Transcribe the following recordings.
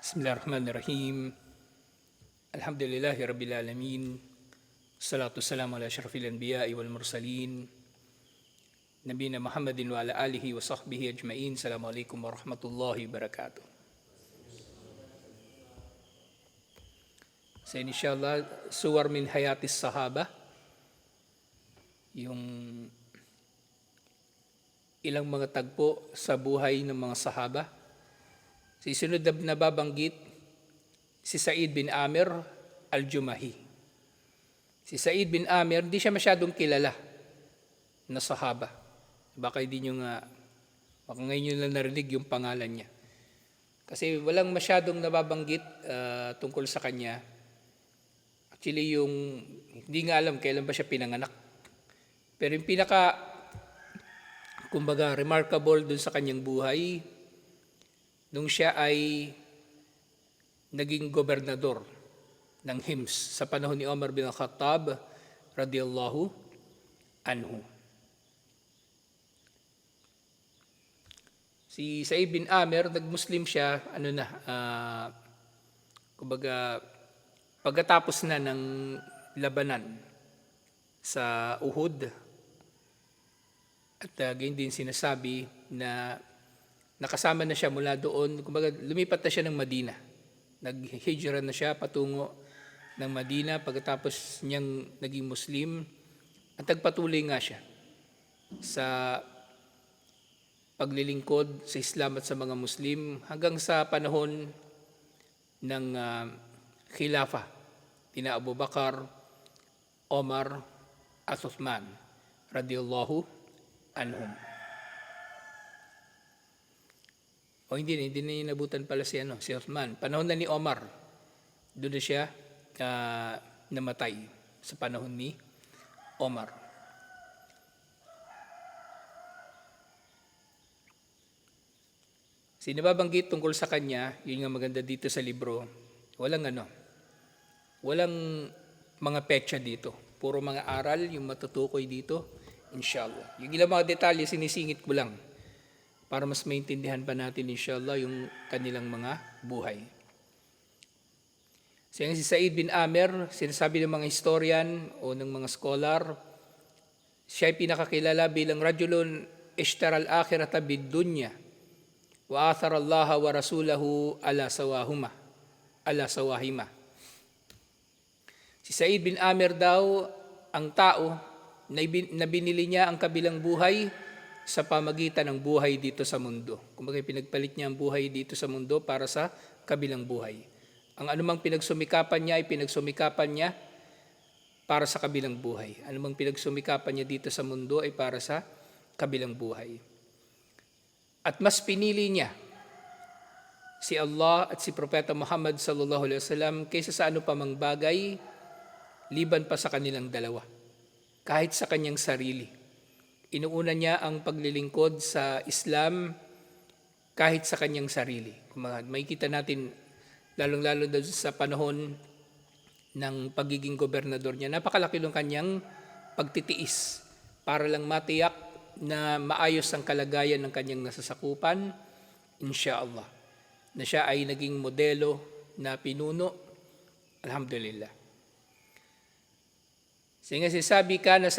Bismillahirrahmanirrahim. Alhamdulillahi Rabbil Alamin. Salatu wassalamu ala asyrafil anbiya'i wal mursalin. Nabiyina Muhammadin wa ala alihi wa sahbihi ajma'in. Assalamualaikum warahmatullahi wabarakatuh. So inshallah, suwar min hayatis sahaba. Yung ilang mga tagpo sa buhay ng mga sahaba. Sa isunod na nababanggit, si Sa'id bin Amir al-Jumahi. Si Sa'id bin Amir, hindi siya masyadong kilala na sahaba. Baka ngayon nyo lang narinig yung pangalan niya. Kasi walang masyadong nababanggit tungkol sa kanya. Actually, hindi nga alam kailan ba siya pinanganak. Pero yung remarkable dun sa kanyang buhay, nung siya ay naging gobernador ng Hims sa panahon ni Umar bin Khattab radiyallahu anhu. Si Sa'id bin Amir, nag-Muslim siya, pagkatapos na ng labanan sa Uhud. At gayon din sinasabi na nakasama na siya mula doon, lumipat na siya ng Madina. Nag-hijra na siya patungo ng Madina pagkatapos niyang naging Muslim. At nagpatuloy nga siya sa paglilingkod sa Islam at sa mga Muslim hanggang sa panahon ng Khilafah tina Abu Bakar, Omar at Uthman radiyallahu anhum. Hindi na inabutan pala si Uthman. Panahon na ni Omar, doon na siya namatay sa panahon ni Omar. Sinababanggit tungkol sa kanya, yun nga maganda dito sa libro, walang mga petsa dito. Puro mga aral, yung matutukoy dito, inshallah. Yung ilang mga detalye, sinisingit ko lang para mas maintindihan pa natin inshallah yung kanilang mga buhay. Si Sa'id bin Amir, sinasabi ng mga historian o ng mga scholar, siya ay pinakakilala bilang rajulun ishtara al-akhirata bid-dunya wa athara Allah wa rasulahu ala sawahima. Si Sa'id bin Amir daw ang tao na binili niya ang kabilang buhay sa pamagitan ng buhay dito sa mundo. Kumbaga pinagpalit niya ang buhay dito sa mundo para sa kabilang buhay. Ang anumang pinagsumikapan niya ay pinagsumikapan niya para sa kabilang buhay. Anumang pinagsumikapan niya dito sa mundo ay para sa kabilang buhay. At mas pinili niya si Allah at si Propeta Muhammad sallallahu alaihi wasallam kaysa sa ano pa mang bagay liban pa sa kanilang dalawa. Kahit sa kanyang sarili. Inuuna niya ang paglilingkod sa Islam kahit sa kanyang sarili. Makikita natin, lalong-lalo sa panahon ng pagiging gobernador niya, napakalaki ng kanyang pagtitiis para lang matiyak na maayos ang kalagayan ng kanyang nasasakupan, inshallah. Na siya ay naging modelo na pinuno, alhamdulillah. Sige, sinasabi ka na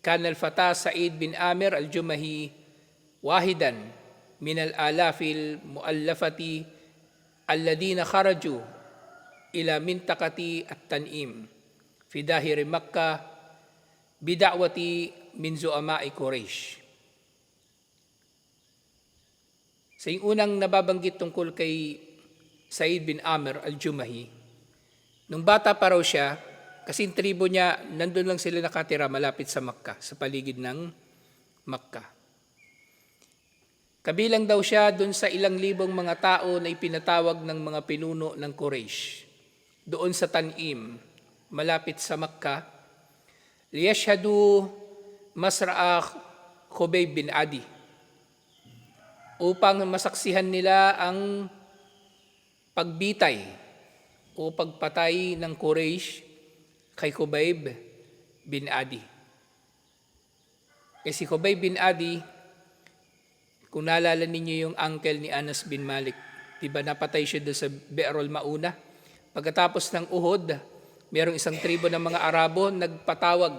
كان الفتى سعيد بن عامر الجمهي واحدا من الآلاف المؤلفة الذين خرجوا إلى منطقة التنعيم في داخل مكة بدعوة من زعماء قريش. Sa unang nababanggit tungkol kay Sa'id bin Amir al-Jumahi, nung bata pa raw siya, kasi yung tribo niya, nandun lang sila nakatira malapit sa Makkah, sa paligid ng Makkah. Kabilang daw siya dun sa ilang libong mga tao na ipinatawag ng mga pinuno ng Quraysh. Doon sa Tan'im, malapit sa Makkah, liyashhadu masra'a Khubayb bin Adi. Upang masaksihan nila ang pagbitay o pagpatay ng Quraysh kay Khubayb bin Adi. Kasi Khubayb bin Adi, kung naalala ninyo yung uncle ni Anas bin Malik, Di ba napatay siya doon sa Be'erul Mauna. Pagkatapos ng Uhud, mayroong isang tribo ng mga Arabo nagpatawag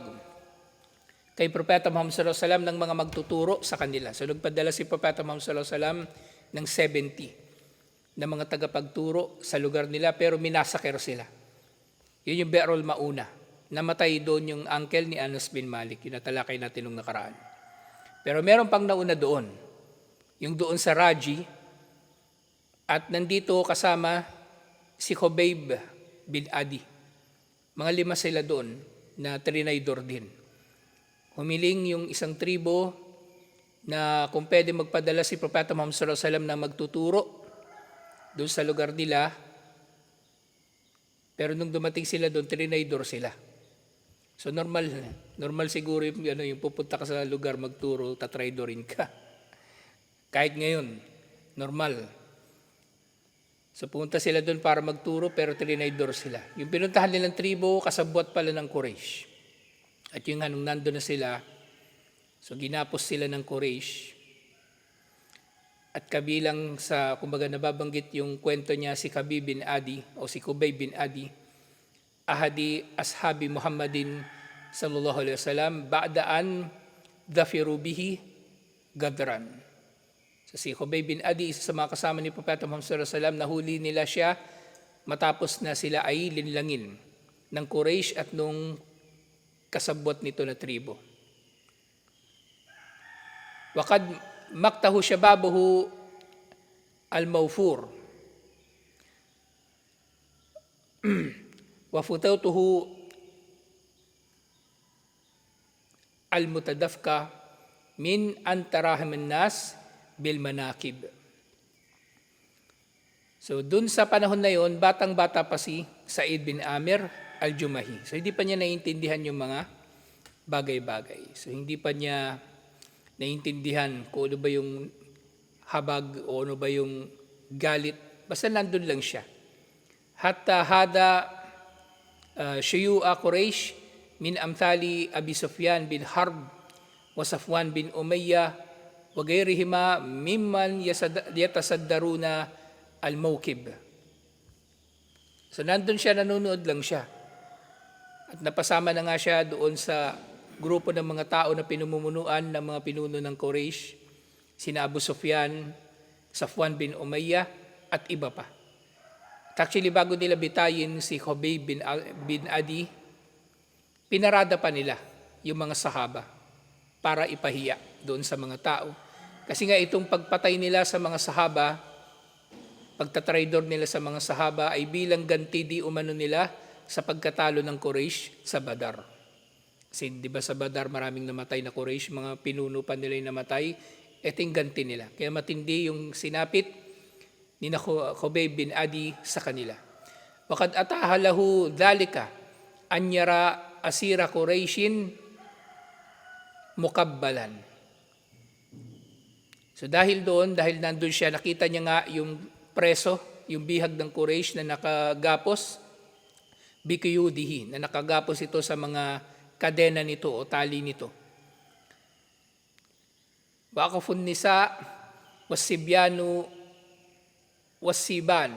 kay Propeta Muhammad sallallahu alaihi wasallam ng mga magtuturo sa kanila. So nagpadala si Propeta Muhammad sallallahu alaihi wasallam ng 70 na mga tagapagturo sa lugar nila, pero minasaker sila. Yun yung Be'erul Mauna. Namatay doon yung uncle ni Anas bin Malik, yung natalakay natin nung nakaraan. Pero meron pang nauna doon, yung doon sa Raji, at nandito kasama si Khubayb bin Adi. Mga 5 sila doon na trinaydor din. Humiling yung isang tribo na kung pwede magpadala si Propeta Muhammad sallallahu alaihi wasallam na magtuturo doon sa lugar nila. Pero nung dumating sila doon, trinaydor sila. So normal siguro yung pupunta ka sa lugar magturo, tatraydorin ka. Kahit ngayon, normal. So pumunta sila doon para magturo, pero trinaydor sila. Yung pinuntahan nilang tribo, kasabwat pala ng Quraysh. At yung nung nandun na sila, so ginapos sila ng Quraysh. At kabilang sa, kumbaga nababanggit yung kwento niya si Khabib bin Adi o si Khubayb bin Adi, ahadi ashabi Muhammadin sallallahu alaihi wasallam ba'daan dhafiru bihi gadran. So si Khubayb bin Adi, isa sa mga kasama ni Propeta Muhammad sallallahu alaihi wasallam, nahuli nila siya matapos na sila ay linlangin ng Quraysh at nung kasabwat nito na tribo. Waqad maktahu shababuhu al-mawfur wa futawtuhu al-mutadafka min antarahim nas bil manakib. So dun sa panahon na yon, batang-bata pa si Sa'id bin Amir al-Jumahi. So hindi pa niya naiintindihan yung mga bagay-bagay. So hindi pa niya naiintindihan kung ano ba yung habag o ano ba yung galit. Basta nandun lang siya. Hatta hada shuyu'a Quraysh min amthali Abi Sufyan bin Harb wa Safwan bin Umayyah wa gayrihima mimman yatasaddaruna al-mawkib. So nandun siya, nanonood lang siya. At napasama na nga siya doon sa grupo ng mga tao na pinumumunuan ng mga pinuno ng Quraysh, sina Abu Sufyan, Safwan bin Umayyah, at iba pa. At actually, bago nila bitayin si Khubayb bin Adi, pinarada pa nila yung mga sahaba para ipahiya doon sa mga tao. Kasi nga itong pagpatay nila sa mga sahaba, pagtatraidor nila sa mga sahaba ay bilang ganti di umano nila sa pagkatalo ng Quraysh sa Badar. Kasi di ba sa Badar maraming namatay na Quraysh, mga pinuno pa nila yung namatay, eting ganti nila. Kaya matindi yung sinapit ni Khubayb bin Adi sa kanila. Waqad ataha lahu dhalika an yara asira Qurayshin mukabbalan. So dahil nandun siya, nakita niya nga yung preso, yung bihag ng Quraysh na nakagapos, bikiyudihi, na nakagapos ito sa mga kadena nito o tali nito. Waqafun nisa wasibyanu wasiban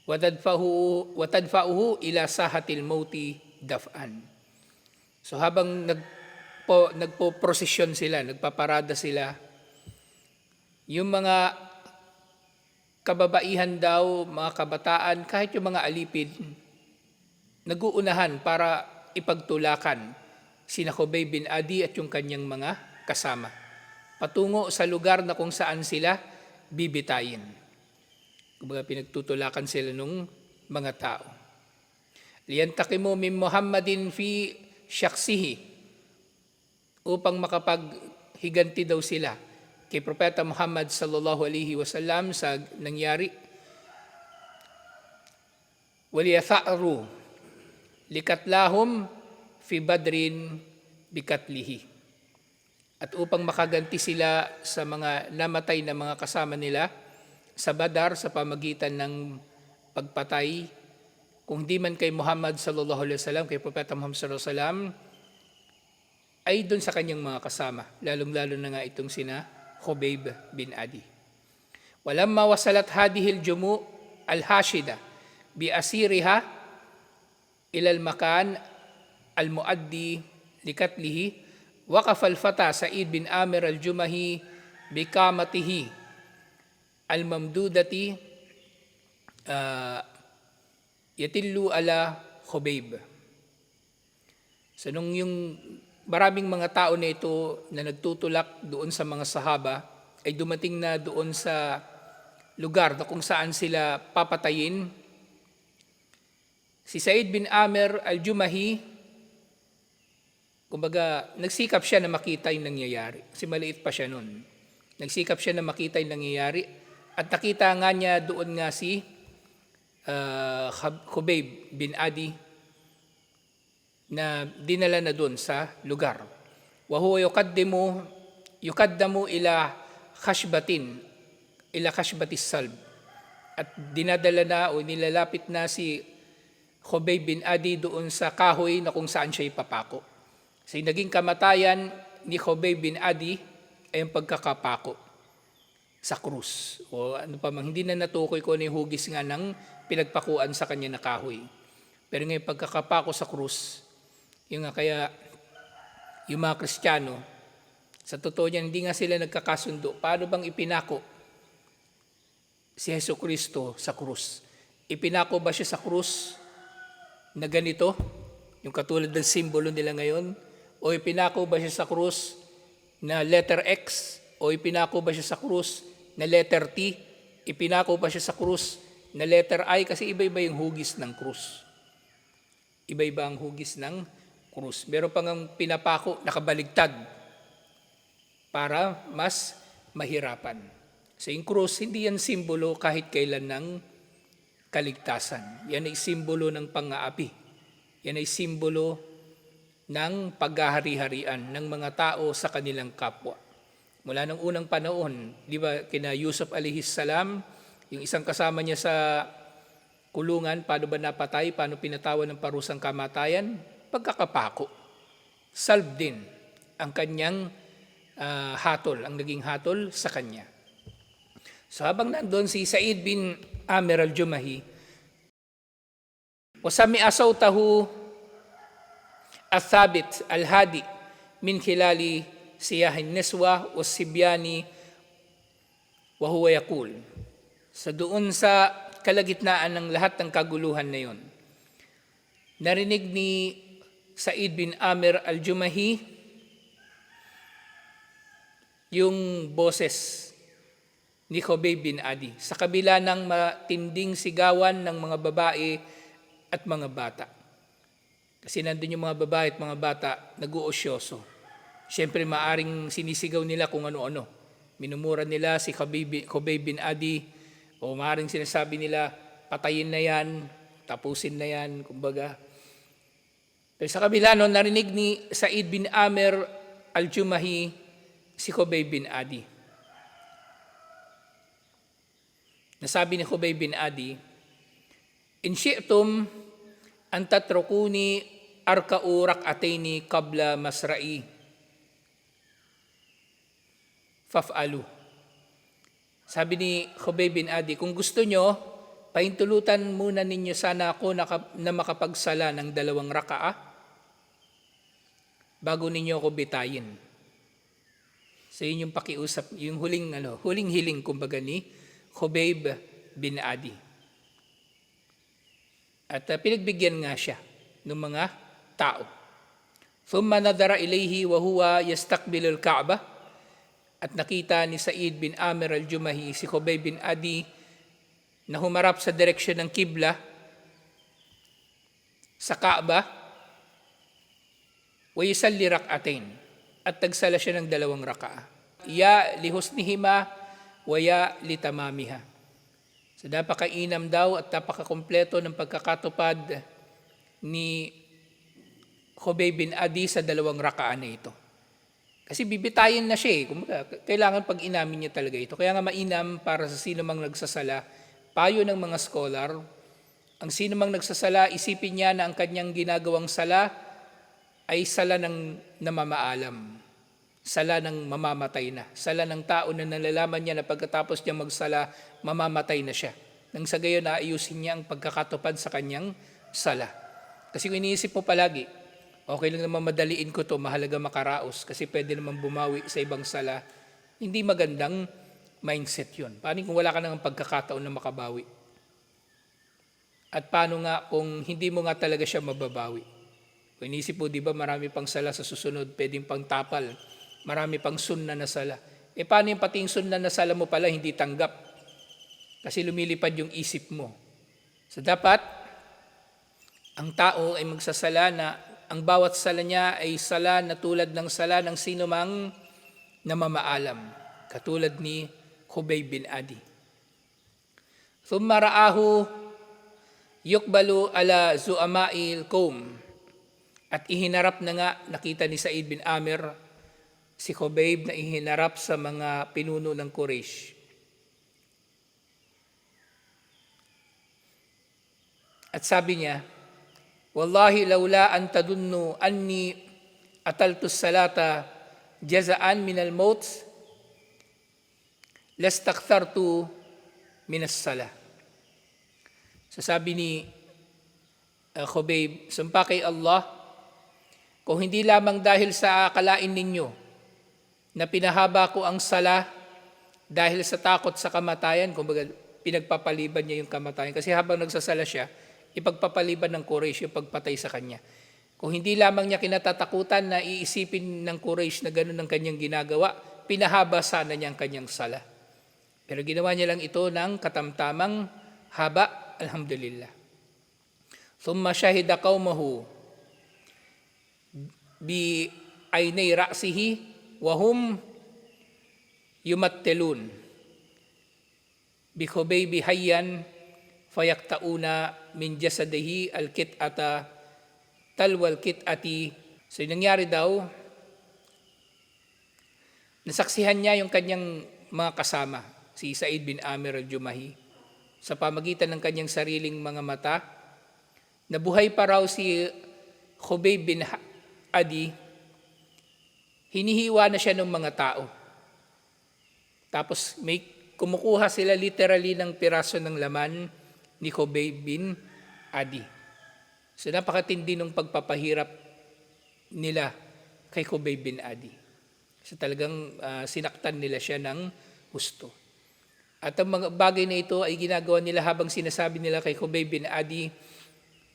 watadfa'uhu ila sahatil mauti daf'an. So habang nagpo-prosesyon sila, nagpaparada sila, yung mga kababaihan daw, mga kabataan, kahit yung mga alipid, nag-uunahan para ipagtulakan sina Khubayb bin Adi at yung kanyang mga kasama patungo sa lugar na kung saan sila bibitayin. Kumbaga pinagtutulakan sila nung mga tao. Liyantakimu min Muhammadin fi syaksihi, upang makapaghiganti daw sila kay Propeta Muhammad sallallahu alaihi wasallam sa nangyari. Waliyatharu likatlahum fi badrin bikatlihi, at upang makaganti sila sa mga namatay na mga kasama nila sa Badar sa pamagitan ng pagpatay, kung di man kay Muhammad sallallahu alaihi wasallam, kay Propeta Muhammad sallallahu alaihi wasallam, ay doon sa kanyang mga kasama, lalong-lalo na nga itong sina Khubayb bin Adi. Walamma wasalat hadihil jumu al-hashida bi asiriha ilal makan al-muaddi likatlihi waqafa al-fata Sa'id bin Amir al-Jumahi bikamatihi al-mamdudati yatillu ala Khubayb. So nung yung maraming mga tao na ito na nagtutulak doon sa mga sahaba ay dumating na doon sa lugar na kung saan sila papatayin, si Sa'id bin Amir al-Jumahi, kumbaga, nagsikap siya na makita yung nangyayari. Kasi maliit pa siya noon. Nagsikap siya na makita yung nangyayari. At nakita nga niya doon nga si Khubayb bin Adi na dinala na doon sa lugar. Wa huwa yukaddamu ila khashbatis salb. At dinadala na o nilalapit na si Khubayb bin Adi doon sa kahoy na kung saan siya ipapako. So naging kamatayan ni Khubayb bin Adi ay ang pagkakapako sa krus. O ano pa mang, hindi na natukoy ko ano yung hugis nga ng pinagpakuan sa kanya na kahoy. Pero ngayon pagkakapako sa krus, yung nga kaya yung mga Kristiyano, sa totoo niyan, hindi nga sila nagkakasundo. Paano bang ipinako si Jesucristo sa krus? Ipinako ba siya sa krus na ganito, yung katulad ng simbolo nila ngayon? O ipinako ba siya sa krus na letter X? O ipinako ba siya sa krus na letter T? Ipinako ba siya sa krus na letter I? Kasi iba-iba yung hugis ng krus. Iba-iba ang hugis ng krus. Meron pang ang pinapako, nakabaligtad para mas mahirapan. So yung krus, hindi yan simbolo kahit kailan ng kaligtasan. Yan ay simbolo ng pang-aapi. Yan ay simbolo ng paghahari-harian ng mga tao sa kanilang kapwa. Mula ng unang panahon, di ba, kina Yusuf alayhis salam, yung isang kasama niya sa kulungan, paano ba napatay, paano pinatawan ng parusang kamatayan? Pagkakapako. Salb din ang kanyang hatol, ang naging hatol sa kanya. So habang nandun si Sa'id bin Amir al-Jumahi, wasami asawtahu athabit al-hadi min khilali siyahin niswa o sibyani wa huwa yaqul. So doon sa kalagitnaan ng lahat ng kaguluhan na yon, narinig ni Sa'id bin Amir al-Jumahi yung boses ni Khubayb bin Adi sa kabila ng matinding sigawan ng mga babae at mga bata. Kasi nandun yung mga babae at mga bata nag-uosyoso. Siyempre maaring sinisigaw nila kung ano-ano. Minumura nila si Khubayb bin Adi o maaring sinasabi nila patayin na yan, tapusin na yan, kumbaga. Pero sa kabila nun, narinig ni Sa'id bin Amir al-Jumahi si Khubayb bin Adi. Nasabi ni Khubayb bin Adi, in syi'tum an tatrukuni arka'u rak'ataini qabla masra'i faf'alu. Sabi ni Khubayb bin Adi, kung gusto nyo, pahintulutan muna ninyo sana ako na makapagsala ng 2 raka'a bago ninyo ako bitayin. So yun yung pakiusap, yung huling hiling kumbaga ni Khubayb bin Adi. At pinagbigyan nga siya ng mga tao. Thumma nadara ilayhi wa huwa yastaqbilu al-Ka'bah. At nakita ni Sa'id bin Amir al-Jumahi si Khubayb bin Adi na humarap sa direksyon ng kibla sa Kaaba wa yusalli rak'atain at tagsala siya ng 2 raka'a. Ya lihusnihima wa ya litamamiha. So napakainam daw at napakakompleto ng pagkakatupad ni Khubayb bin Adi sa 2 raka'a na ito. Kasi bibitayin na siya eh. Kailangan pag-inamin niya talaga ito. Kaya nga mainam para sa sino mang nagsasala, payo ng mga scholar, ang sino mang nagsasala, isipin niya na ang kanyang ginagawang sala ay sala ng namamaalam. Sala ng mamamatay na. Sala ng tao na nalalaman niya na pagkatapos niya magsala, mamamatay na siya. Nang sa gayon, naayusin niya ang pagkakatupad sa kanyang sala. Kasi kung iniisip mo palagi, okay lang naman madaliin ko to, mahalaga makaraos kasi pwede naman bumawi sa ibang sala. Hindi magandang mindset yun. Paano kung wala ka nang pagkakataon na makabawi? At paano nga kung hindi mo nga talaga siya mababawi? Kung iniisip mo, di ba marami pang sala sa susunod, pwedeng pang tapal, marami pang sunna na sala. Paano yung pati yung sunna na sala mo pala hindi tanggap? Kasi lumilipad yung isip mo. So dapat, ang tao ay magsasala na ang bawat sala niya ay sala na tulad ng sala ng sino mang namamaalam. Katulad ni Khubayb bin Adi. Thumma ra'ahu yukbalu ala zu'ama'il qawm. At ihinarap na nga, nakita ni Sa'id bin Amir, si Khubayb na ihinarap sa mga pinuno ng Quraysh. At sabi niya, Wallahi laula an tadunnu anni ataltu salata jazaan minal maut lastakthartu minas sala. So sabi ni Khubayb, sumpa kay Allah, kung hindi lamang dahil sa akalain ninyo na pinahaba ko ang sala dahil sa takot sa kamatayan, kumbaga pinagpapaliban niya yung kamatayan. Kasi habang nagsasala siya, ipagpapaliban ng Quraysh yung pagpatay sa kanya. Kung hindi lamang niya kinatatakutan na iisipin ng Quraysh na gano'n ang kanyang ginagawa, pinahaba sana niya ang kanyang sala. Pero ginawa niya lang ito ng katamtamang haba, alhamdulillah. Thumma shahida qawmahu bi aynay ra'sihi wa hum yumattilun bi Khubayb hayyan fayaktauna min jasadihi al-kit'ata talwal kit'ati. So nangyari daw, nasaksihan niya yung kanyang mga kasama, si Sa'id bin Amir al-Jumahi, sa pamagitan ng kanyang sariling mga mata, nabuhay pa raw si Khubayb bin Adi, hinihiwa na siya ng mga tao. Tapos may kumukuha sila literally ng piraso ng laman ni Khubayb bin Adi. So napakatindi ng pagpapahirap nila kay Khubayb bin Adi. So talagang sinaktan nila siya ng husto. At ang mga bagay na ito ay ginagawa nila habang sinasabi nila kay Khubayb bin Adi,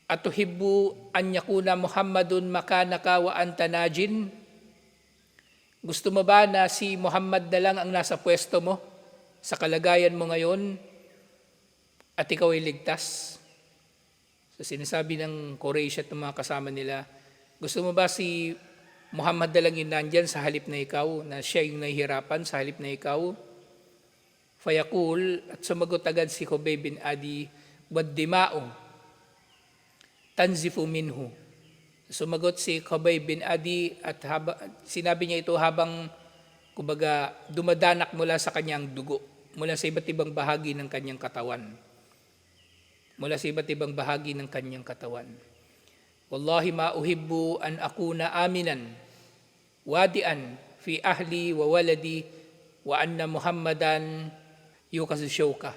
Atuhibbu an yakuna Muhammadun makanaka wa anta najin? Gusto mo ba na si Muhammad na lang ang nasa pwesto mo sa kalagayan mo ngayon at ikaw ay ligtas? So sinasabi ng Quraysh at ng mga kasama nila, gusto mo ba si Muhammad na lang yun nandyan sa halip na ikaw, na siya yung nahihirapan sa halip na ikaw? Fayaqul, at sumagot agad si Khubayb bin Adi, wad dima'u tanzifu minhu. Sumagot si Khubayb bin Adi at sinabi niya ito habang kumbaga dumadanak mula sa kanyang dugo, mula sa iba't ibang bahagi ng kanyang katawan. Wallahi ma uhibbu an akuna aminan wadian fi ahli wa waladi wa anna Muhammadan yukazushawka.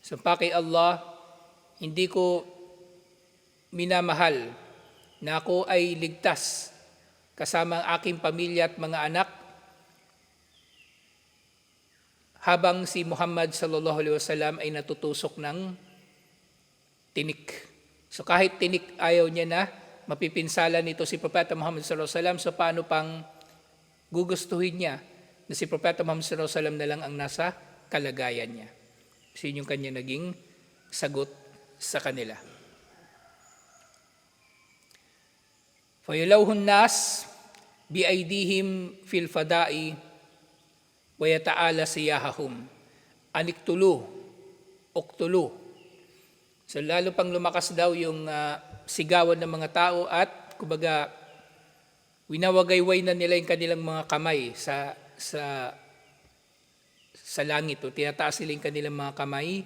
Sumpa kay Allah, hindi ko minamahal na ako ay ligtas kasama ang aking pamilya at mga anak habang si Muhammad sallallahu alaihi wasallam ay natutusok ng tinik. So kahit tinik ayaw niya na mapipinsala nito si Propeta Muhammad sallallahu alaihi wasallam, so paano pang gugustuhin niya na si Propeta Muhammad sallallahu alaihi wasallam na lang ang nasa kalagayan niya. So yun yung kanya naging sagot sa kanila. Fayalawhun nas biaydihim fil fada'i wa yata'ala siyahahum aniktulu uktulu. So lalo pang lumakas daw yung sigawan ng mga tao at kumbaga winawagayway na nila yung kanilang mga kamay sa langit. O tinataas nila yung kanilang mga kamay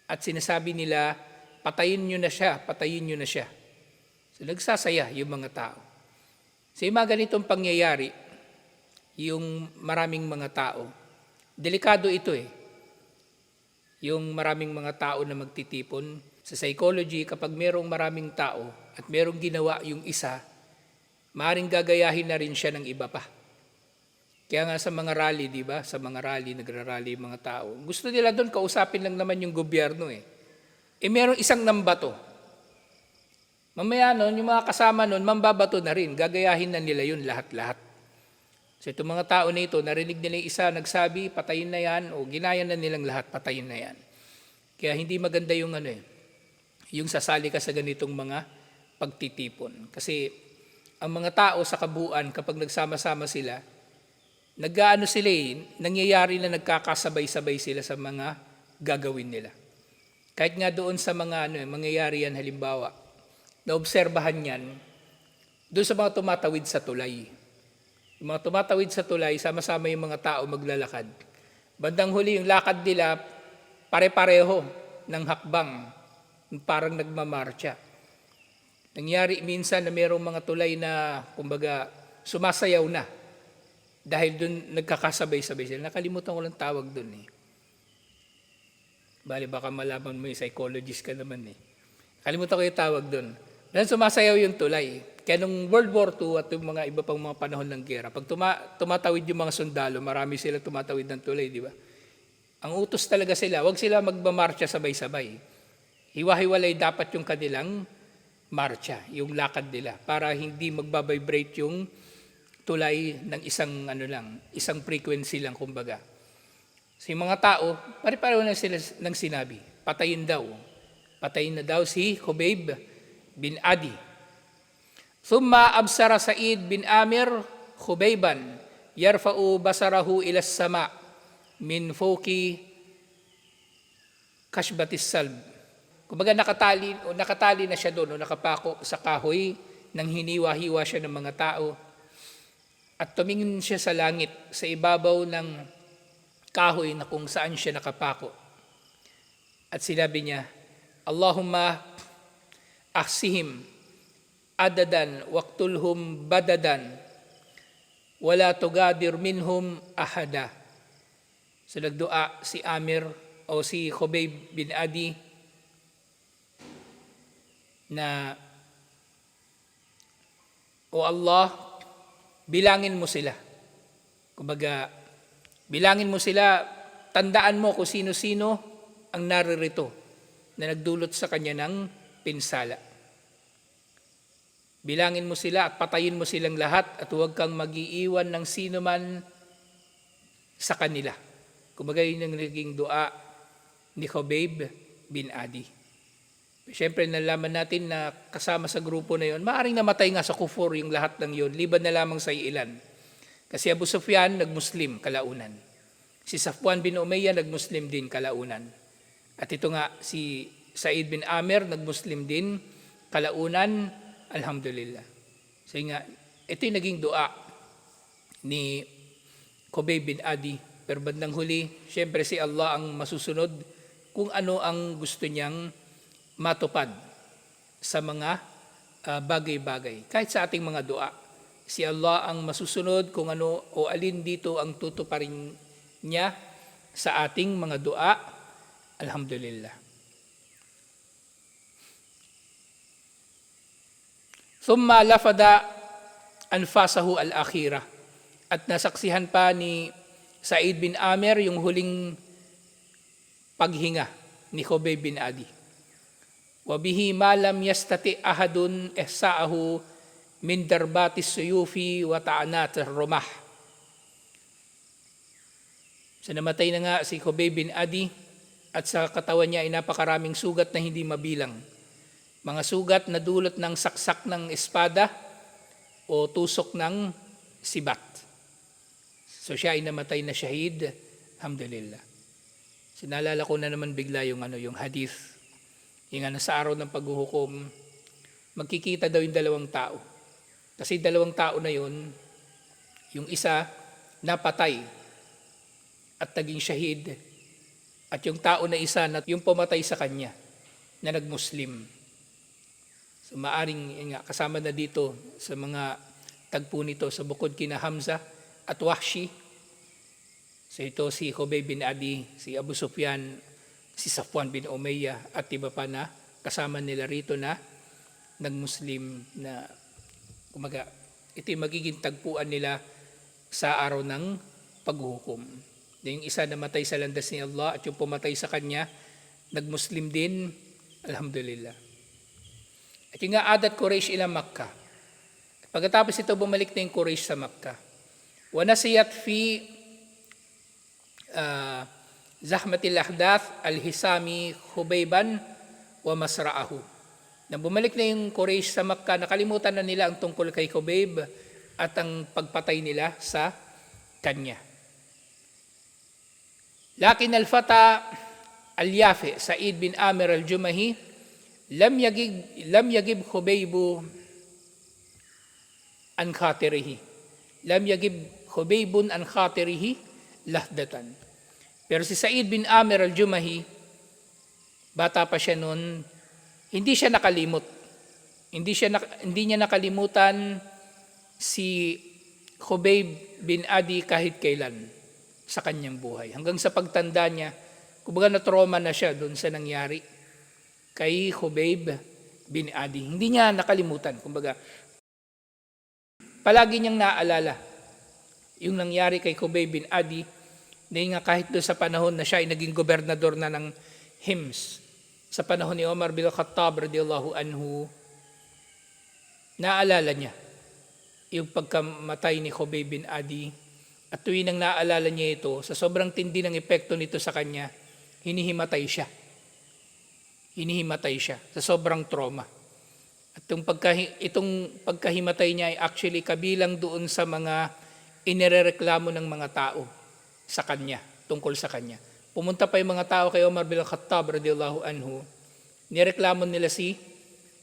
at sinasabi nila, patayin nyo na siya. So nagsasaya yung mga tao. So yung mga ganitong pangyayari, yung maraming mga tao. Delikado ito eh. Yung maraming mga tao na magtitipon. Sa psychology, kapag merong maraming tao at merong ginawa yung isa, maaaring gagayahin na rin siya ng iba pa. Kaya nga sa mga rally, di ba? Sa mga rally, nagrarally yung mga tao. Gusto nila doon, kausapin lang naman yung gobyerno eh. Merong isang nambato. Mamaya noon, yung mga kasama noon, mambabato na rin. Gagayahin na nila yun lahat-lahat. So itong mga tao na ito, narinig nila yung isa, nagsabi, patayin na yan, o ginaya na nilang lahat, patayin na yan. Kaya hindi maganda yung yung sasali ka sa ganitong mga pagtitipon. Kasi ang mga tao sa kabuuan, kapag nagsama-sama sila, nangyayari na nagkakasabay-sabay sila sa mga gagawin nila. Kahit nga doon sa mga mangyayari yan, halimbawa, naobserbahan yan, doon sa mga tumatawid sa tulay. Yung mga tumatawid sa tulay, sama-sama yung mga tao maglalakad. Bandang huli, yung lakad nila, pare-pareho ng hakbang, parang nagmamarcha. Nangyari minsan na mayroong mga tulay na, kumbaga, sumasayaw na. Dahil doon nagkakasabay-sabay sila. Nakalimutan ko lang tawag doon eh. Bali, baka malaman mo yung psychologist ka naman eh. Kalimutan ko yung tawag doon. Dahil sumasayaw yung tulay. Kaya nung World War II at yung mga iba pang mga panahon ng gera, pag tumatawid yung mga sundalo, marami sila tumatawid ng tulay, di ba? Ang utos talaga sila, wag sila magmamarcha sabay-sabay. Hiwa-hiwalay dapat yung kanilang marcha, yung lakad nila, para hindi magbabibrate yung tulay ng isang frequency lang, kumbaga. So yung mga tao, pare-pareho na sila ng sinabi, patayin daw. Patayin na daw si Khubayb bin Adi. Thumma absara Sa'id bin Amir Khubayban yarfa'u basarahu ila sama min fawqi kashbatis salb. Kumbaga nakatali na siya doon, nakapako sa kahoy, nang hiniwa-hiwa siya ng mga tao. At tumingin siya sa langit, sa ibabaw ng kahoy na kung saan siya nakapako. At sinabi niya, Allahumma aksihim adadan waqtulhum badadan wala tugadir minhum ahada. So nagdua si Amir o si Khubayb bin Adi na, O Allah, bilangin mo sila. Kumbaga, bilangin mo sila, tandaan mo kung sino-sino ang naririto na nagdulot sa kanya ng pinsala. Bilangin mo sila at patayin mo silang lahat at huwag kang mag-iiwan ng sino man sa kanila. Kumbaga yun ang naging dua ni Khubayb bin Adi. Siyempre nalaman natin na kasama sa grupo na yun, maaaring namatay nga sa kufur yung lahat ng yun, liban na lamang sa ilan. Kasi Abu Sufyan nag-Muslim kalaunan. Si Safwan bin Umayyah nag-Muslim din kalaunan. At ito nga si Sa'id bin Amir nag-Muslim din kalaunan, alhamdulillah. So nga, ito yung naging dua ni Khubayb bin Adi. Pero bandang huli, siyempre si Allah ang masusunod kung ano ang gusto niyang matupad sa mga bagay-bagay. Kahit sa ating mga dua, si Allah ang masusunod kung ano o alin dito ang tutuparin niya sa ating mga dua. Alhamdulillah. Thumma lafada anfasahu al-akhirah. At nasaksihan pa ni Sa'id bin Amir yung huling paghinga ni Khubayb bin Adi. Wabihi malam yastati ahadun ihsa'ahu min darbatis suyufi wa ta'anat rumah. So namatay na nga si Khubayb bin Adi at sa katawan niya ay napakaraming sugat na hindi mabilang. Mga sugat na dulot ng saksak ng espada o tusok ng sibat. So siya ay namatay na shahid, alhamdulillah. Sinalala ko na naman bigla yung hadith. Yung sa araw ng paghuhukom, magkikita daw yung dalawang tao. Kasi dalawang tao na yun, yung isa napatay at naging shahid. At yung tao na isa, yung pumatay sa kanya, na nag-Muslim. So maaring kasama na dito sa mga tagpo nito sa bukod kina Hamza, at Wahshi. So ito si Khubayb bin Adi, si Abu Sufyan, si Safwan bin Umayyah at iba pa na kasama nila rito na nag-Muslim na kumaga ito yung magiging tagpuan nila sa araw ng paghuhukom. Yung isa namatay sa landas ni Allah at yung pumatay sa kanya, nag-Muslim din, alhamdulillah. At yung nga adat Quraysh ila Makkah. Pagkatapos ito, bumalik na yung Quraysh sa Makkah. Wa nasiyat fi zahmatil ahdath al-hisami Khubayban wa masra'ahu. Nang bumalik na yung Quraysh sa Makkah, nakalimutan na nila ang tungkol kay Khubayb at ang pagpatay nila sa kanya. Lakin al-fata al-yafi Sa'id bin Amir al-Jumahi lam yagib Khubaybu an khatirihi. Lam yagib Khubaybun an khatirihi lahdatan. Pero si Sa'id bin Amir al-Jumahi, bata pa siya noon, hindi siya nakalimot. Hindi niya nakalimutan si Khubayb bin Adi kahit kailan sa kanyang buhay. Hanggang sa pagtanda niya, kumbaga na-trauma na siya doon sa nangyari kay Khubayb bin Adi. Hindi niya nakalimutan. Kumbaga, palagi niyang naalala yung nangyari kay Khubayb bin Adi, na nga kahit doon sa panahon na siya ay naging gobernador na ng Hims, sa panahon ni Omar bin Khattab radiyallahu anhu, naalala niya yung pagkamatay ni Khubayb bin Adi. At tuwing nang naalala niya ito, sa sobrang tindi ng epekto nito sa kanya, hinihimatay siya. Hinihimatay siya sa sobrang trauma. At itong pagkahimatay niya ay actually kabilang doon sa mga inirereklamo ng mga tao sa kanya, tungkol sa kanya. Pumunta pa yung mga tao kay Omar bin Khattab radiyallahu anhu, nireklamo nila si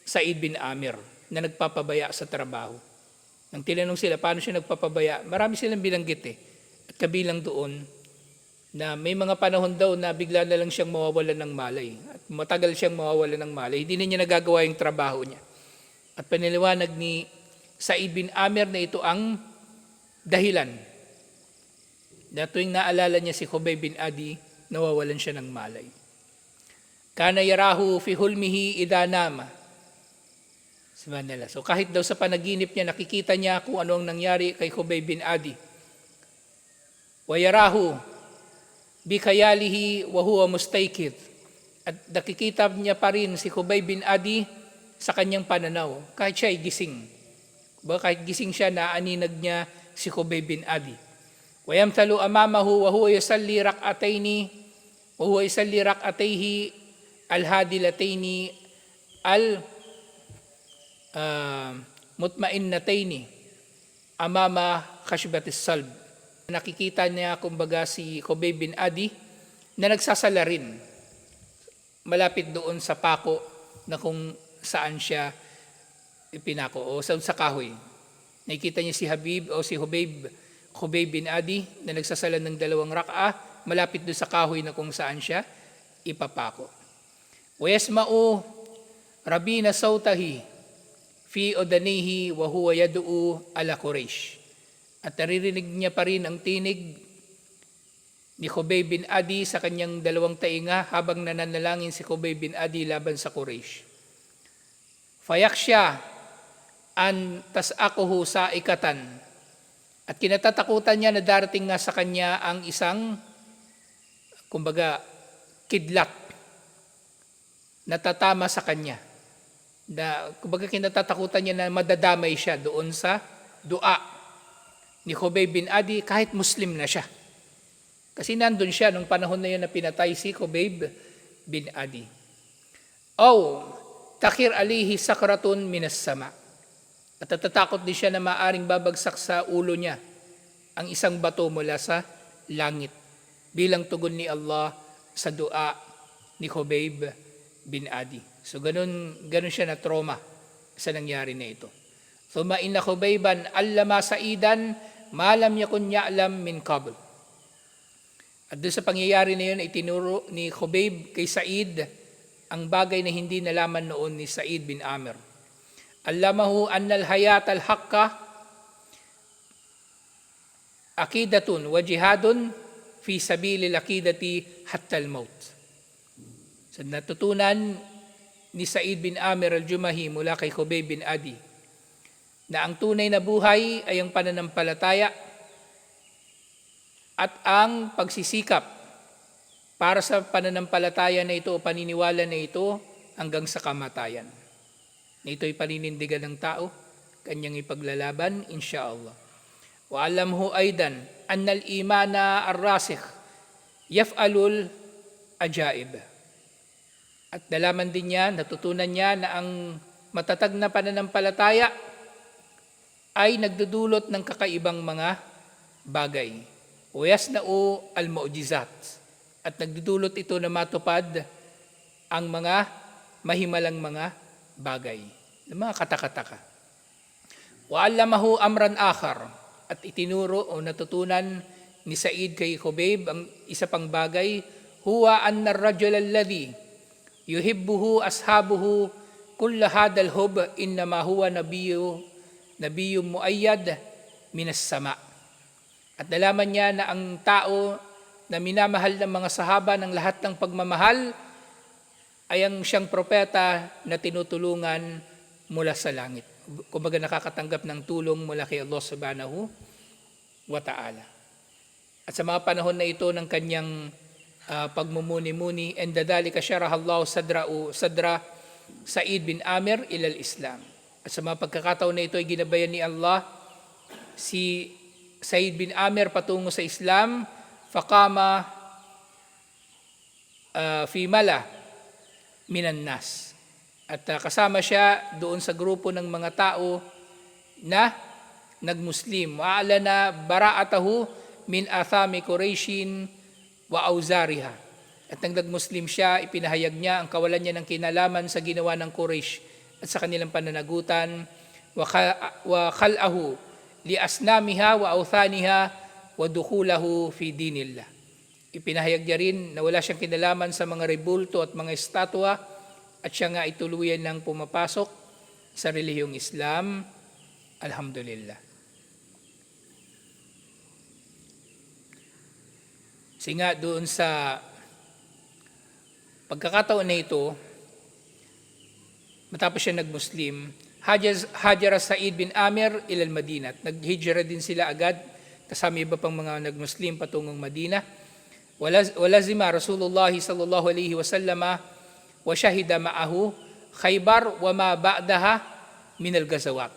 Sa'id bin Amir na nagpapabaya sa trabaho. Nang tinanong sila, paano siya nagpapabaya? Marami silang bilanggit At kabilang doon, na may mga panahon daw na bigla na lang siyang mawawalan ng malay. At matagal siyang mawawalan ng malay. Hindi na niya nagagawa yung trabaho niya. At paniliwanag ni Sa'id bin Amir na ito ang dahilan. Na tuwing naalala niya si Khubayb bin Adi, nawawalan siya ng malay. Kana yarahu fi hulmihi idha nama. So kahit daw sa panaginip niya, nakikita niya kung ano ang nangyari kay Khubayb bin Adi. Wa yarahu bi khayalihi wa huwa mustaykid. At nakikita niya pa rin si Khubayb bin Adi sa kanyang pananaw, kahit siya ay gising. Kahit gising siya, naaninag niya si Khubayb bin Adi. Wa yamthalu amamahu wa huwa yusalli rak'ataini wa huwa yusalli rak'atayhi al-hadilataini mutmainnataini amama khashbatis salb. Nakikita niya kumbaga si Khubayb bin Adi na nagsasala rin malapit doon sa pako na kung saan siya ipinako o sa kahoy. Nakikita niya si Khubayb bin Adi na nagsasala ng 2 rak'a malapit doon sa kahoy na kung saan siya ipapako. Wa yasma'u rabina sawtahi fi odanihi wa huwa yad'u ala Quraysh. At naririnig niya pa rin ang tinig ni Khubayb bin Adi sa kanyang 2 tainga habang nananalangin si Khubayb bin Adi laban sa Quraysh. Fayaksya an tas'aquhu sa'ikatan. At kinatatakutan niya na darating nga sa kanya ang isang kumbaga kidlat na tatama sa kanya. Na kumbaga kinatatakutan niya na madadamay siya doon sa dua ni Khubayb bin Adi kahit Muslim na siya. Kasi nandun siya nung panahon na yun na pinatay si Khubayb bin Adi. Takhir alihi sakratun minas sama. At natatakot din siya na maaring babagsak sa ulo niya ang isang bato mula sa langit bilang tugon ni Allah sa dua ni Khubayb bin Adi. So ganun siya na trauma sa nangyari na ito. Thumma inna Khubayban allama Sa'idan ma lam yakun ya'lam min qabl. At doon sa pangyayari na yun, itinuro ni Khubayb kay Sa'id ang bagay na hindi nalaman noon ni Sa'id bin Amir. Allamahu anna al-hayat al-haqqa Aqidatun wa jihadun fi sabilil aqidati hatta al-maut. So natutunan ni Said bin Amir al-Jumahi mula kay Khubayb bin Adi na ang tunay na buhay ay ang pananampalataya at ang pagsisikap para sa pananampalataya na ito o paniniwala na ito hanggang sa kamatayan. Ito'y paninindigan ng tao, kanyang ipaglalaban, insyaallah. Wa alamhu aidan annal imana ar-rasikh yaf'alul ajaib. At nalaman din niya, natutunan niya na ang matatag na pananampalataya ay nagdudulot ng kakaibang mga bagay. Wayasna'u al-mu'jizat. At nagdudulot ito na matupad ang mga mahimalang mga bagay, ng mga katakataka. Wa allamahu amran akhar. At itinuro o natutunan ni Said kay Khubayb ang isa pang bagay, huwa anna ar-rajul alladhi yuhibbuhu ashabuhu kulla hadal hub innama huwa nabiyyun muayyad minas sama. At nalaman niya na ang tao na minamahal ng mga sahaba ng lahat ng pagmamahal ay ang siyang propeta na tinutulungan mula sa langit. Kumbaga nakakatanggap ng tulong mula kay Allah subhanahu wa ta'ala. At sa mga panahon na ito ng kanyang pagmumuni-muni, and dadalika syarahallahu sadra Said bin Amir ilal Islam. At sa mga pagkakataon na ito ay ginabayan ni Allah si Said bin Amir patungo sa Islam, faqama fi mala minan nas. At kasama siya doon sa grupo ng mga tao na nagmuslim. Wa'alana bara'atahu min athami Qurayshin wa auzariha. At nang nagmuslim siya, ipinahayag niya ang kawalan niya ng kinalaman sa ginawa ng Quraysh at sa kanilang pananagutan. Wa khal'ahu li asnamiha wa awthaniha wa dukhulahu fi dinillah. Ipinahayag niya rin na wala siyang kinalaman sa mga rebulto at mga estatwa at siya nga ituluyan ng pumapasok sa relihiyong Islam. Alhamdulillah. Kasi nga doon sa pagkakataon na ito, matapos siya nag-Muslim, hajara Said bin Amir ilal Madinah. Nag-hijra din sila agad, kasama iba pang mga nag-Muslim patungong Madina. Walazima Rasulullah sallallahu alaihi wasallama wa syahida ma'ahu Khaybar wa ma ba'daha min al-gazawat.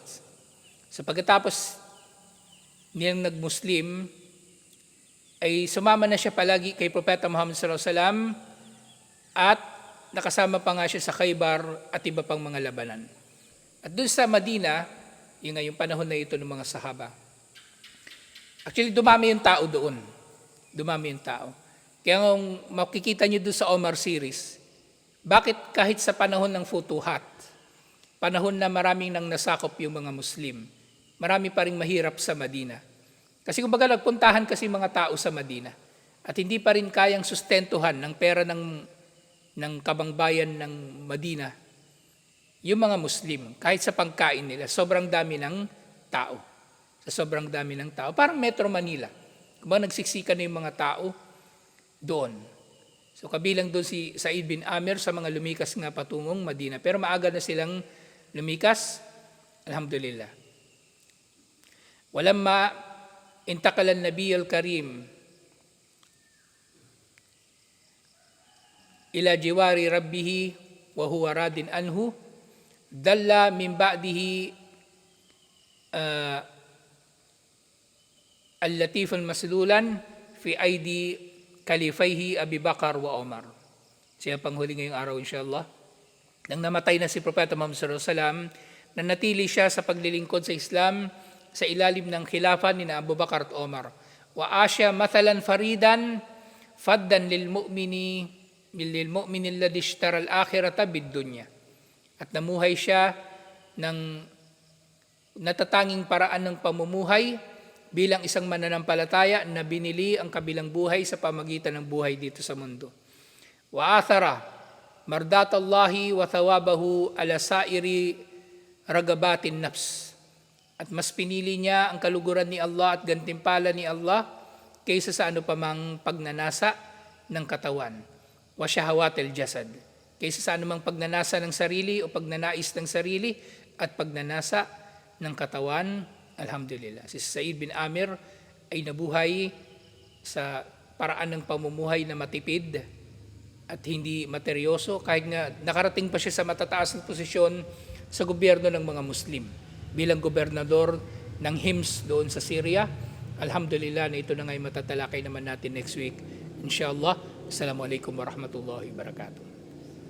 So pagkatapos niyang nag-Muslim, ay sumama na siya palagi kay Propeta Muhammad sallallahu alaihi wasallam at nakasama pa nga siya sa Khaybar at iba pang mga labanan. At doon sa Madina, yung ngayong panahon na ito ng mga sahaba, actually dumami yung tao doon. Dumami yung tao. Kaya kung makikita nyo doon sa Omar series, bakit kahit sa panahon ng Futuhat, panahon na maraming nang nasakop yung mga Muslim, marami pa rin mahirap sa Madina. Kasi kumbaga nagpuntahan kasi mga tao sa Madina at hindi pa rin kayang sustentuhan ng pera ng kabangbayan ng Madina yung mga Muslim, kahit sa pagkain nila, sobrang dami ng tao. Sa sobrang dami ng tao. Parang Metro Manila. Kumbaga nagsiksikan na yung mga tao doon. So kabilang doon si Said bin Amir sa mga lumikas nga patungong Madina. Pero maaga na silang lumikas. Alhamdulillah. Walamma intaqala an-Nabiy al-Karim ila jiwari rabbihi wa huwa radin anhu dalla min ba'dihi al-latif al-maslulan fi aidi kalifayhi Abi Bakar wa Umar. Siya panghuli ngayong araw inshallah. Nang namatay na si Propeta Muhammad sallallahu alaihi wasallam, nanatili siya sa paglilingkod sa Islam sa ilalim ng khilafa ni Abu Bakar at Umar. Wa asya mathalan faridan faddan lil mu'mini alladhi ishtara al-akhirata bid-dunya. At namuhay siya ng natatanging paraan ng pamumuhay bilang isang mananampalataya na binili ang kabilang buhay sa pamagitan ng buhay dito sa mundo. Wa athara mardatallahi wa thawabahu ala sairi ragabatin nafs. At mas pinili niya ang kaluguran ni Allah at gantimpala ni Allah kaysa sa ano pa mang pagnanasa ng katawan. Wa shahawatil jasad. Kaysa sa anumang pagnanasa ng sarili o pagnanais ng sarili at pagnanasa ng katawan. Alhamdulillah. Si Said bin Amir ay nabuhay sa paraan ng pamumuhay na matipid at hindi materyoso, kahit nga nakarating pa siya sa matataas na posisyon sa gobyerno ng mga Muslim bilang gobernador ng Hims doon sa Syria. Alhamdulillah na ito na nga'y matatalakay naman natin next week. Inshallah. Assalamualaikum warahmatullahi wabarakatuh.